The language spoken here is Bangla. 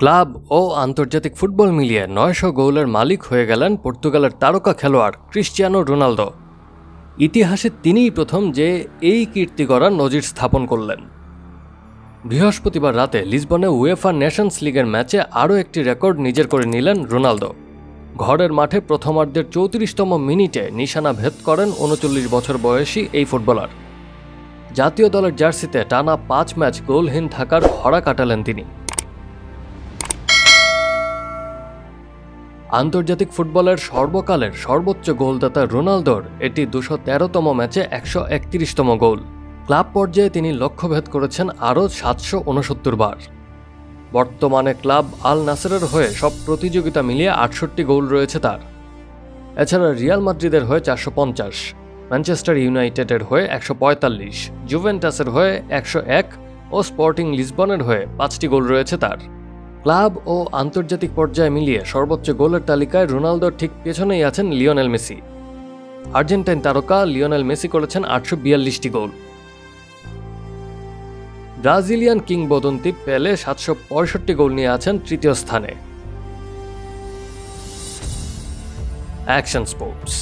ক্লাব ও আন্তর্জাতিক ফুটবল মিলিয়ে ৯০০ গোলের মালিক হয়ে গেলেন পর্তুগালের তারকা খেলোয়াড় ক্রিস্টিয়ানো রোনালদো। ইতিহাসে তিনিই প্রথম যে এই কীর্তি গড়ার নজির স্থাপন করলেন। বৃহস্পতিবার রাতে লিসবনে উয়েফা নেশনস লিগের ম্যাচে আরও একটি রেকর্ড নিজের করে নিলেন রোনালদো। ঘরের মাঠে প্রথমার্ধের ৩৪তম মিনিটে নিশানা ভেদ করেন ৩৯ বছর বয়সী এই ফুটবলার। জাতীয় দলের জার্সিতে টানা ৫ ম্যাচ গোলহীন থাকার খরা কাটালেন তিনি। আন্তর্জাতিক ফুটবলের সর্বকালের সর্বোচ্চ গোলদাতা রোনালদোর এটি ২১৩তম ম্যাচে ১৩১তম গোল। ক্লাব পর্যায়ে তিনি লক্ষ্যভেদ করেছেন আরও ৭৬৯ বার। বর্তমানে ক্লাব আল নাসেরের হয়ে সব প্রতিযোগিতা মিলিয়ে ৬৮ গোল রয়েছে তার। এছাড়া রিয়াল মাদ্রিদের হয়ে ৪৫০, ম্যানচেস্টার ইউনাইটেডের হয়ে ১৪৫, জুভেন্টাসের হয়ে ১০১ ও স্পোর্টিং লিসবনের হয়ে ৫টি গোল রয়েছে তার। ক্লাব ও আন্তর্জাতিক পর্যায়ে মিলিয়ে সর্বোচ্চ গোলের তালিকায় রোনালদোর ঠিক পেছনেই আছেন লিওনেল মেসি। আর্জেন্টাইন তারকা লিওনেল মেসি করেছেন ৮৪২টি গোল। ব্রাজিলিয়ান কিংবদন্তি পেলে ৭৬৫ গোল নিয়ে আছেন তৃতীয় স্থানে। Action sports.